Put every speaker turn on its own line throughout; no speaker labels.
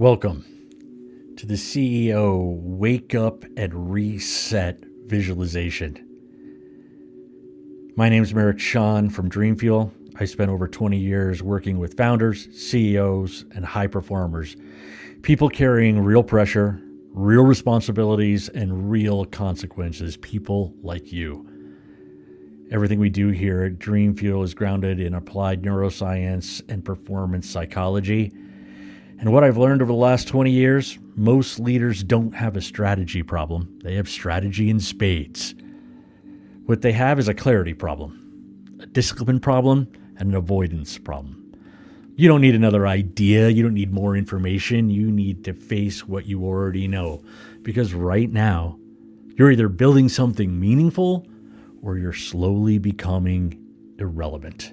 Welcome to the CEO Wake Up and Reset Visualization. My name is Merrick Sean from Dreamfuel. I spent over 20 years working with founders, CEOs, and high performers, people carrying real pressure, real responsibilities, and real consequences, people like you. Everything we do here at Dreamfuel is grounded in applied neuroscience and performance psychology. And what I've learned over the last 20 years, most leaders don't have a strategy problem. They have strategy in spades. What they have is a clarity problem, a discipline problem, and an avoidance problem. You don't need another idea. You don't need more information. You need to face what you already know. Because right now, you're either building something meaningful or you're slowly becoming irrelevant.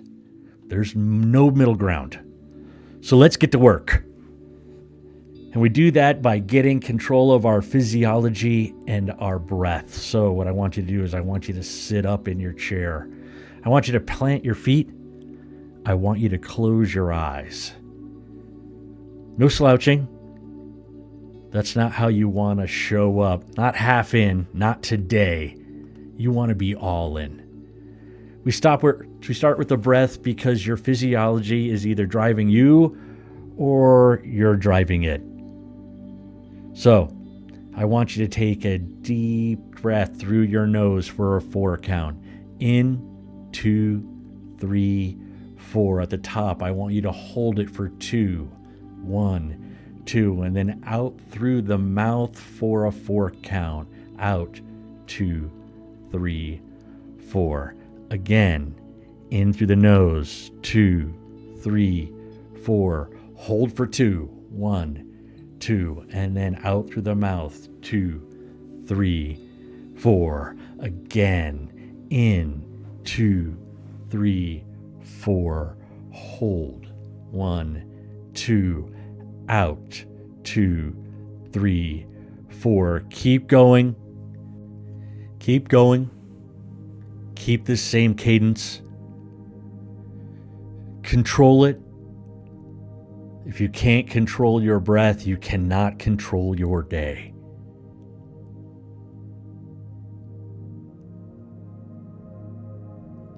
There's no middle ground. So let's get to work. And we do that by getting control of our physiology and our breath. So what I want you to do is I want you to sit up in your chair. I want you to plant your feet. I want you to close your eyes. No slouching. That's not how you want to show up. Not half in, not today. You want to be all in. We start with the breath because your physiology is either driving you or you're driving it. So, I want you to take a deep breath through your nose for a 4 count. In, 2, 3, 4. At the top, I want you to hold it for 2. 1, 2. And then out through the mouth for a 4 count. Out, 2, 3, 4. Again, in through the nose. 2, 3, 4. Hold for 2. 1, 2, and then out through the mouth. 2, 3, 4. Again, in. 2, 3, 4. Hold. 1, 2. Out. 2, 3, 4. Keep going. Keep going. Keep this same cadence. Control it. If you can't control your breath, you cannot control your day.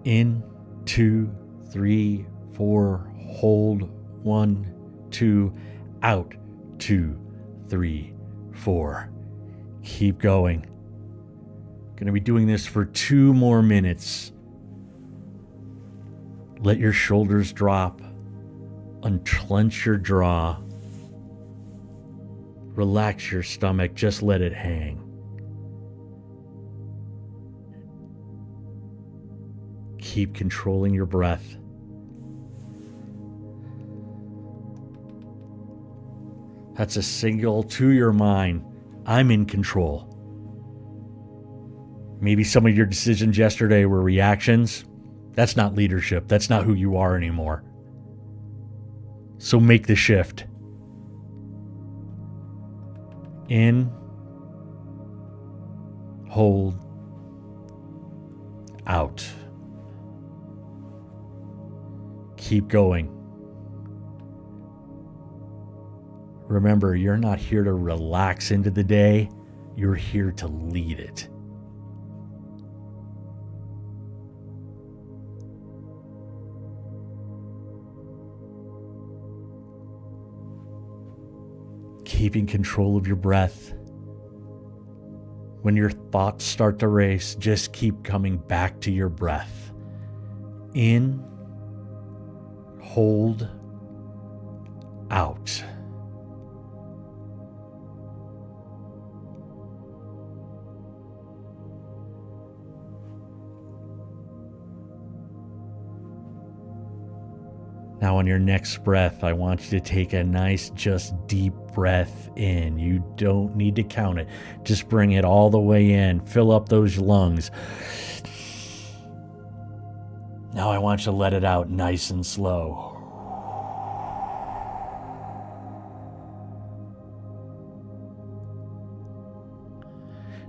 In, 2, 3, 4, hold, 1, 2, out, 2, 3, 4. Keep going. Going to be doing this for 2 more minutes. Let your shoulders drop. Unclench your jaw. Relax your stomach. Just let it hang. Keep controlling your breath. That's a signal to your mind. I'm in control. Maybe some of your decisions yesterday were reactions. That's not leadership. That's not who you are anymore. So make the shift. In, hold, out. Keep going. Remember, you're not here to relax into the day. You're here to lead it. Keeping control of your breath. When your thoughts start to race, just keep coming back to your breath. In, hold, out. Now on your next breath, I want you to take a nice, just deep breath in. You don't need to count it. Just bring it all the way in. Fill up those lungs. Now I want you to let it out nice and slow.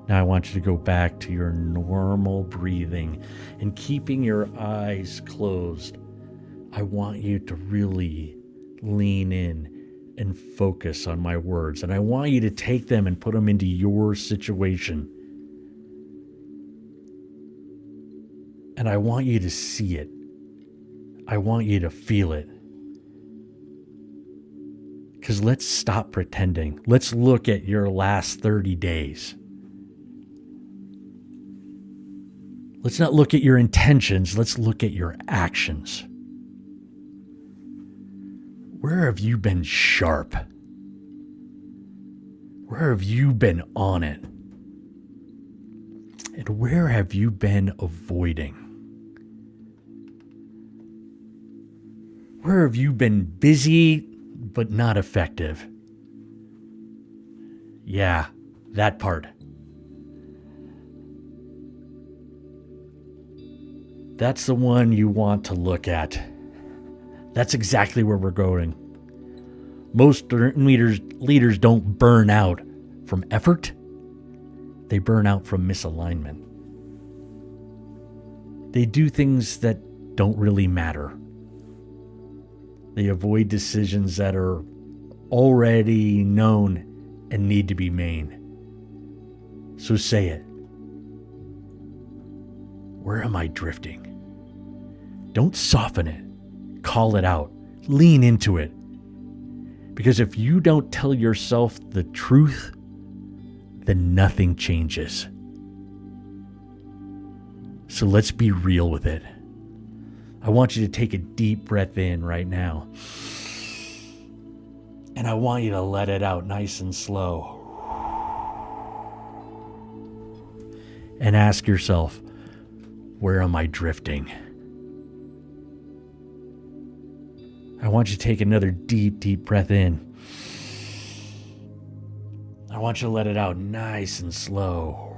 Now I want you to go back to your normal breathing and keeping your eyes closed. I want you to really lean in and focus on my words. And I want you to take them and put them into your situation. And I want you to see it. I want you to feel it. Because let's stop pretending. Let's look at your last 30 days. Let's not look at your intentions. Let's look at your actions. Where have you been sharp? Where have you been on it? And where have you been avoiding? Where have you been busy but not effective? Yeah, that part. That's the one you want to look at. That's exactly where we're going. Most leaders don't burn out from effort. They burn out from misalignment. They do things that don't really matter. They avoid decisions that are already known and need to be made. So say it. Where am I drifting? Don't soften it. Call it out. Lean into it. Because if you don't tell yourself the truth, then nothing changes. So let's be real with it. I want you to take a deep breath in right now. And I want you to let it out nice and slow. And ask yourself, where am I drifting? I want you to take another deep breath in. I want you to let it out nice and slow.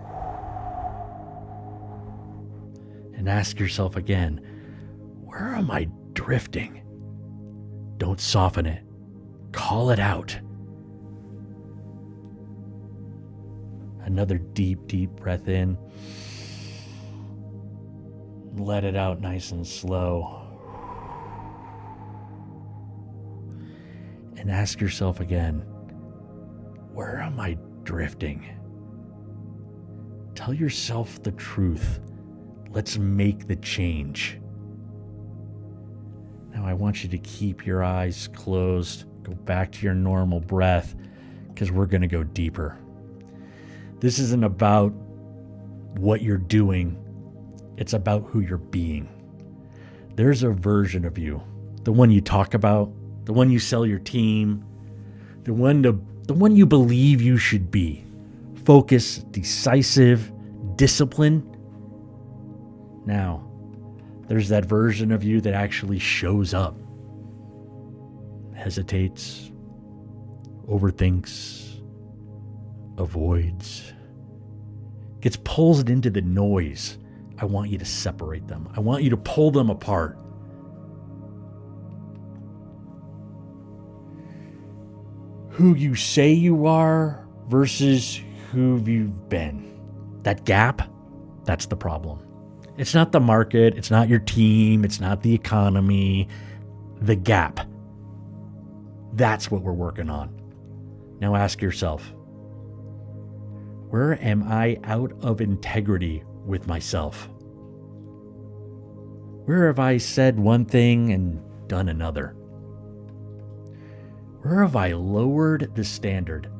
And ask yourself again, where am I drifting? Don't soften it. Call it out. Another deep breath in. Let it out nice and slow. And ask yourself again, where am I drifting? Tell yourself the truth. Let's make the change. Now I want you to keep your eyes closed. Go back to your normal breath because we're going to go deeper. This isn't about what you're doing. It's about who you're being. There's a version of you, the one you talk about, the one you sell your team, the one you believe you should be. Focused, decisive, disciplined. Now, there's that version of you that actually shows up, hesitates, overthinks, avoids, gets pulled into the noise. I want you to separate them. I want you to pull them apart. Who you say you are versus who you've been. That gap, that's the problem. It's not the market, it's not your team, it's not the economy. The gap. That's what we're working on. Now ask yourself, where am I out of integrity with myself? Where have I said one thing and done another? Where have I lowered the standard?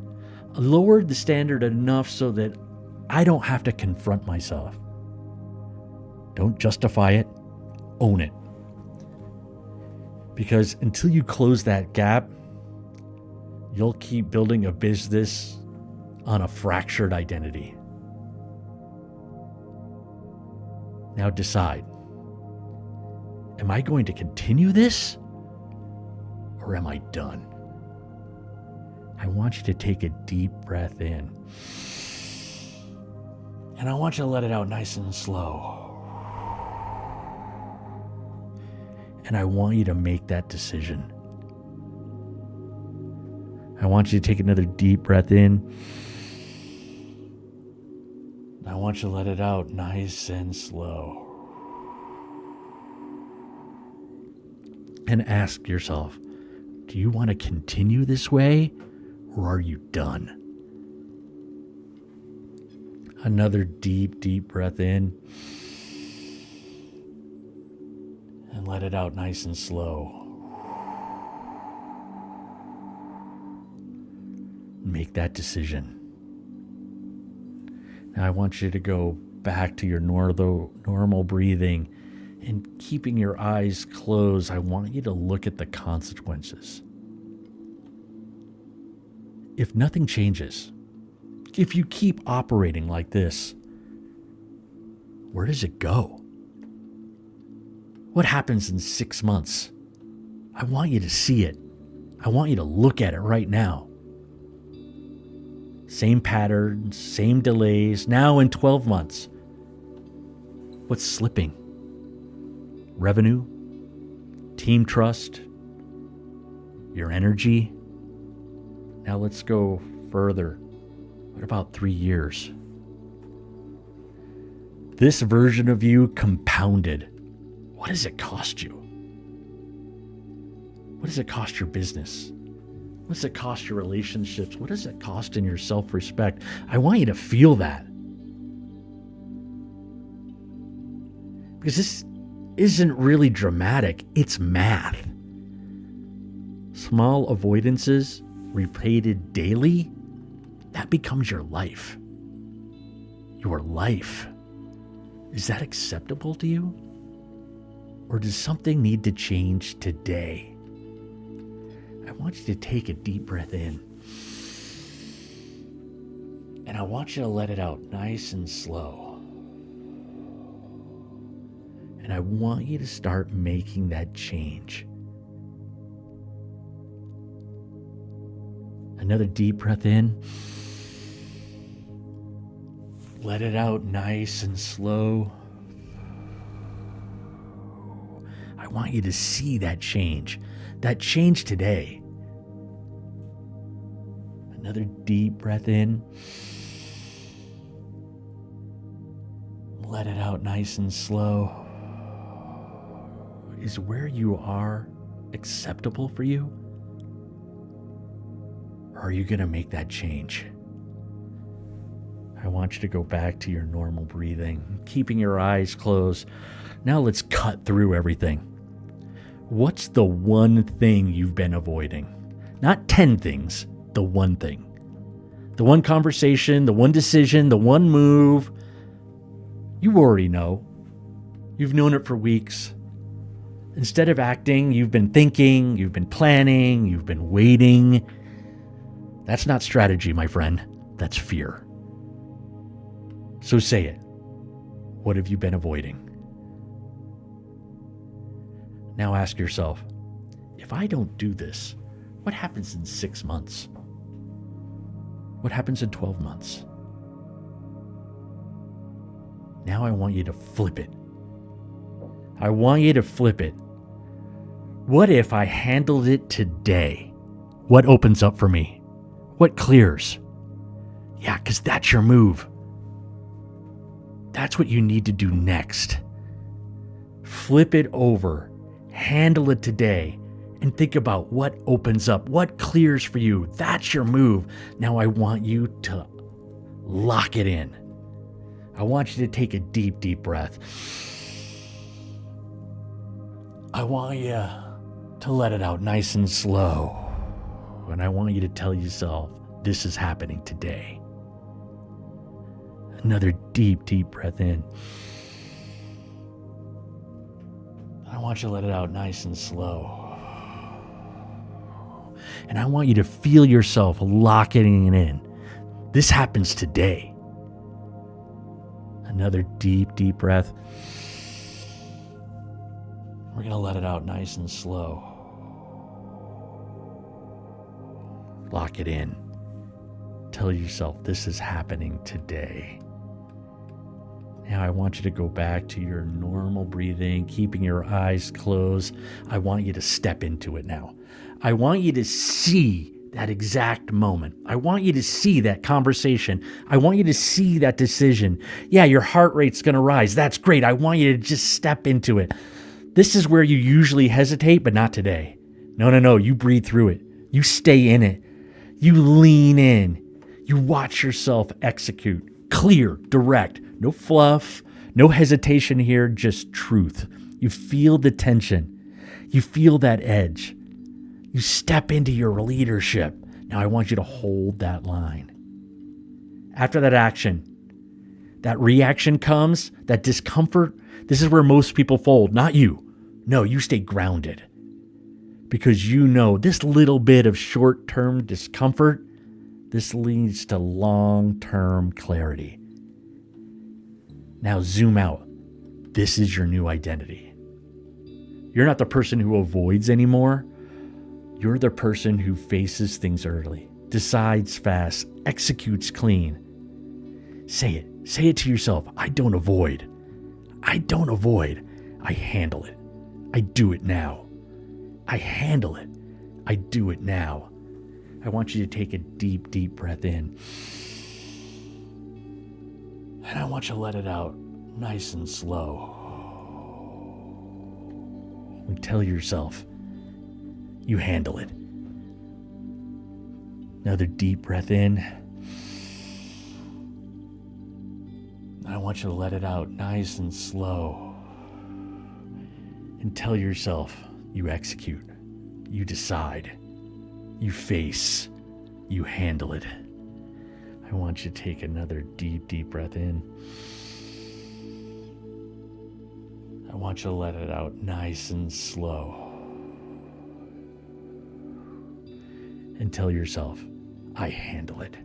Lowered the standard enough so that I don't have to confront myself. Don't justify it, own it. Because until you close that gap, you'll keep building a business on a fractured identity. Now decide, am I going to continue this or am I done? I want you to take a deep breath in. And I want you to let it out nice and slow. And I want you to make that decision. I want you to take another deep breath in. I want you to let it out nice and slow. And ask yourself, Do you want to continue this way, or are you done? Another deep, deep breath in. And let it out nice and slow. Make that decision. Now I want you to go back to your normal breathing and keeping your eyes closed. I want you to look at the consequences. If nothing changes, if you keep operating like this, where does it go? What happens in 6 months? I want you to see it. I want you to look at it right now. Same patterns, same delays, now in 12 months. What's slipping? Revenue? Team trust? Your energy? Now let's go further. What about 3 years? This version of you compounded. What does it cost you? What does it cost your business? What does it cost your relationships? What does it cost in your self-respect? I want you to feel that. Because this isn't really dramatic. It's math. Small avoidances repeated daily, that becomes your life. Your life. Is that acceptable to you? Or does something need to change today? I want you to take a deep breath in. And I want you to let it out nice and slow. And I want you to start making that change. Another deep breath in. Let it out nice and slow. I want you to see that change today. Another deep breath in. Let it out nice and slow. Is where you are acceptable for you? Or are you going to make that change? I want you to go back to your normal breathing, keeping your eyes closed. Now let's cut through everything. What's the one thing you've been avoiding? Not 10 things, the one thing. The one conversation, the one decision, the one move. You already know. You've known it for weeks. Instead of acting, you've been thinking, you've been planning, you've been waiting. That's not strategy, my friend. That's fear. So say it. What have you been avoiding? Now ask yourself, if I don't do this, what happens in 6 months? What happens in 12 months? Now I want you to flip it. I want you to flip it. What if I handled it today? What opens up for me? What clears? Yeah, because that's your move. That's what you need to do next. Flip it over. Handle it today. And think about what opens up, what clears for you. That's your move. Now I want you to lock it in. I want you to take a deep, deep breath. I want you to let it out nice and slow. And I want you to tell yourself, this is happening today. Another deep, deep breath in. I want you to let it out nice and slow. And I want you to feel yourself locking it in. This happens today. Another deep, deep breath. We're going to let it out nice and slow. Lock it in. Tell yourself this is happening today. Now I want you to go back to your normal breathing, keeping your eyes closed. I want you to step into it now. I want you to see that exact moment. I want you to see that conversation. I want you to see that decision. Yeah, your heart rate's going to rise. That's great. I want you to just step into it. This is where you usually hesitate, but not today. No. You breathe through it. You stay in it. You lean in. You watch yourself execute. Clear, direct, no fluff, no hesitation here, just truth. You feel the tension. You feel that edge. You step into your leadership. Now I want you to hold that line. After that action, that reaction comes, that discomfort, this is where most people fold, not you. No, you stay grounded. Because you know this little bit of short-term discomfort, this leads to long-term clarity. Now zoom out. This is your new identity. You're not the person who avoids anymore. You're the person who faces things early, decides fast, executes clean. Say it. Say it to yourself. I don't avoid. I don't avoid. I handle it. I do it now. I handle it. I do it now. I want you to take a deep, deep breath in. And I want you to let it out nice and slow. And tell yourself, you handle it. Another deep breath in. I want you to let it out nice and slow. And tell yourself, you execute, you decide, you face, you handle it. I want you to take another deep, deep breath in. I want you to let it out nice and slow. And tell yourself, I handle it.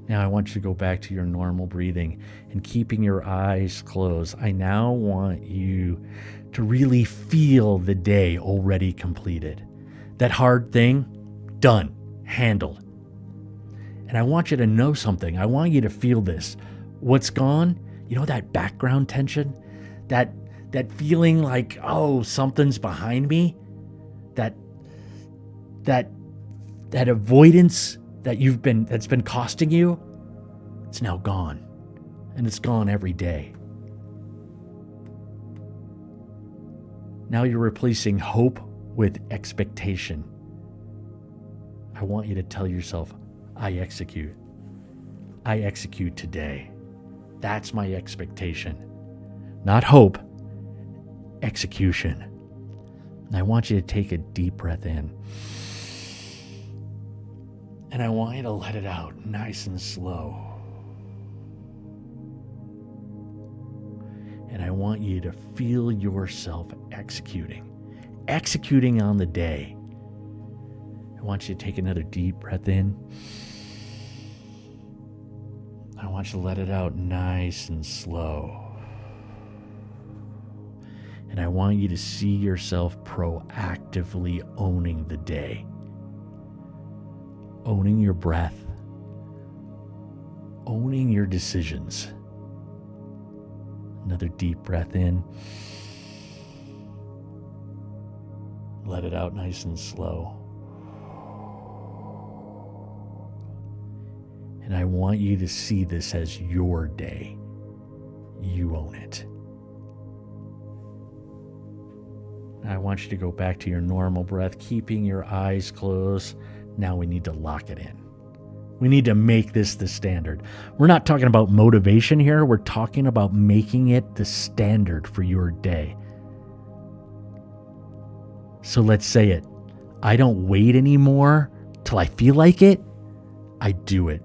Now I want you to go back to your normal breathing and keeping your eyes closed. I now want you to really feel the day already completed. That hard thing, done, handled. And I want you to know something. I want you to feel this. What's gone? You know that background tension? That feeling like, oh, something's behind me? That avoidance that's been costing you, it's now gone. And it's gone every day. Now you're replacing hope with expectation. I want you to tell yourself, I execute. I execute today. That's my expectation. Not hope, execution. And I want you to take a deep breath in. And I want you to let it out nice and slow. And I want you to feel yourself executing on the day. I want you to take another deep breath in. I want you to let it out nice and slow. And I want you to see yourself proactively owning the day. Owning your breath. Owning your decisions. Another deep breath in. Let it out nice and slow. And I want you to see this as your day. You own it. I want you to go back to your normal breath, keeping your eyes closed. Now we need to lock it in. We need to make this the standard. We're not talking about motivation here. We're talking about making it the standard for your day. So let's say it. I don't wait anymore till I feel like it. I do it.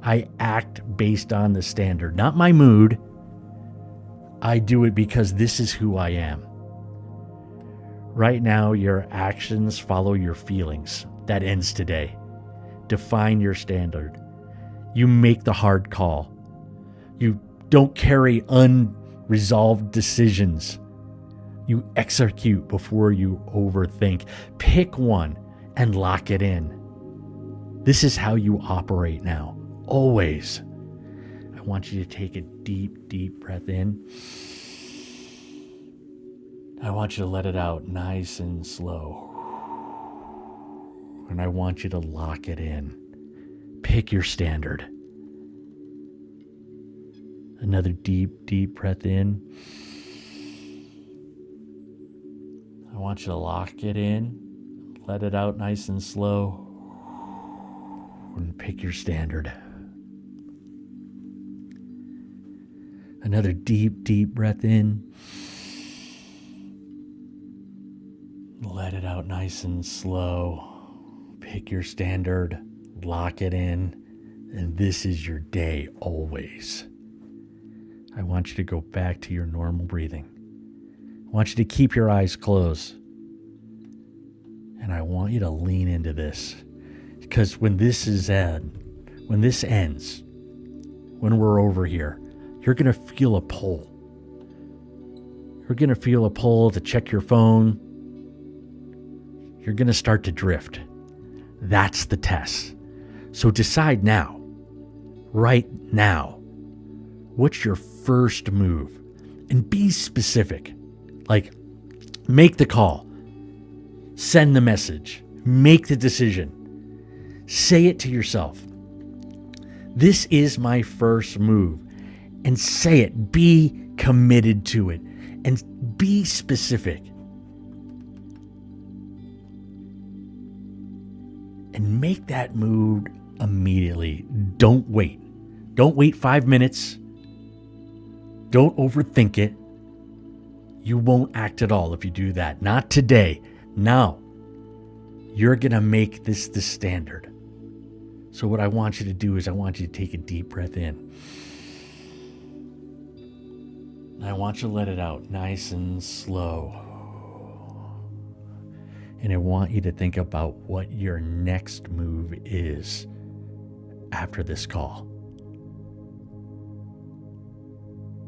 I act based on the standard, not my mood. I do it because this is who I am. Right now, your actions follow your feelings. That ends today. Define your standard. You make the hard call. You don't carry unresolved decisions. You execute before you overthink. Pick one and lock it in. This is how you operate now. Always. I want you to take a deep, deep breath in. I want you to let it out nice and slow. And I want you to lock it in. Pick your standard. Another deep, deep breath in. I want you to lock it in. Let it out nice and slow. And pick your standard. Another deep, deep breath in. Let it out nice and slow. Pick your standard. Lock it in. And this is your day always. I want you to go back to your normal breathing. I want you to keep your eyes closed. And I want you to lean into this. Because when this ends, when we're over here, you're going to feel a pull. You're going to feel a pull to check your phone. You're going to start to drift. That's the test. So decide now, right now, what's your first move? And be specific. Like, make the call. Send the message. Make the decision. Say it to yourself. This is my first move. And say it. Be committed to it. And be specific. And make that move immediately. Don't wait. Don't wait 5 minutes. Don't overthink it. You won't act at all if you do that. Not today. Now. You're going to make this the standard. So what I want you to do is I want you to take a deep breath in. I want you to let it out nice and slow. And I want you to think about what your next move is after this call.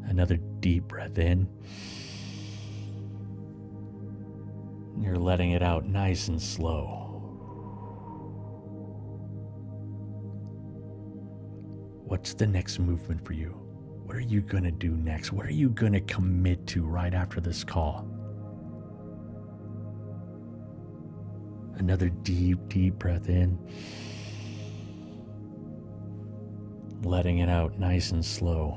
Another deep breath in. You're letting it out nice and slow. What's the next movement for you? What are you going to do next? What are you going to commit to right after this call? Another deep, deep breath in. Letting it out nice and slow.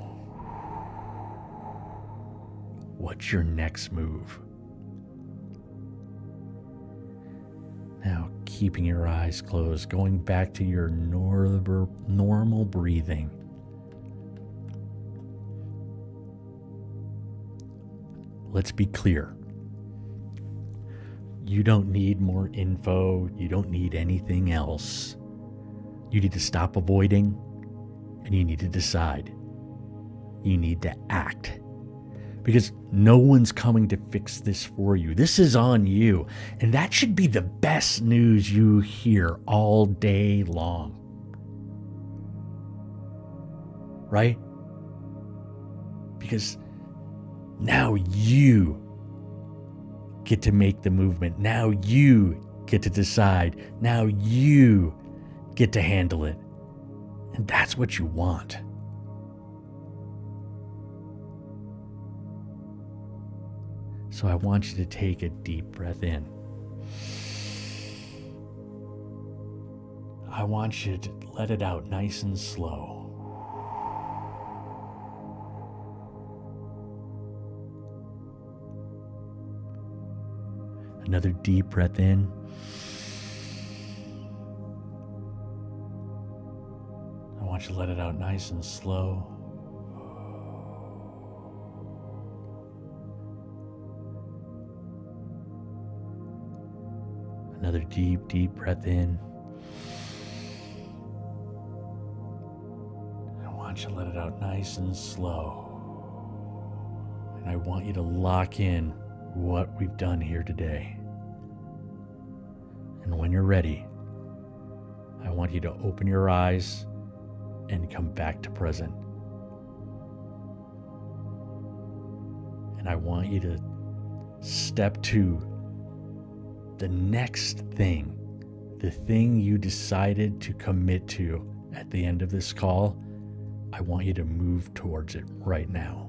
What's your next move? Now, keeping your eyes closed, going back to your normal breathing. Let's be clear. You don't need more info. You don't need anything else. You need to stop avoiding, and you need to decide. You need to act. Because no one's coming to fix this for you. This is on you. And that should be the best news you hear all day long. Right? Because now you get to make the movement. Now you get to decide. Now you get to handle it. And that's what you want. So I want you to take a deep breath in. I want you to let it out nice and slow. Another deep breath in. I want you to let it out nice and slow. Another deep, deep breath in. I want you to let it out nice and slow. And I want you to lock in what we've done here today. And when you're ready, I want you to open your eyes and come back to present. And I want you to step to the next thing, the thing you decided to commit to at the end of this call. I want you to move towards it right now.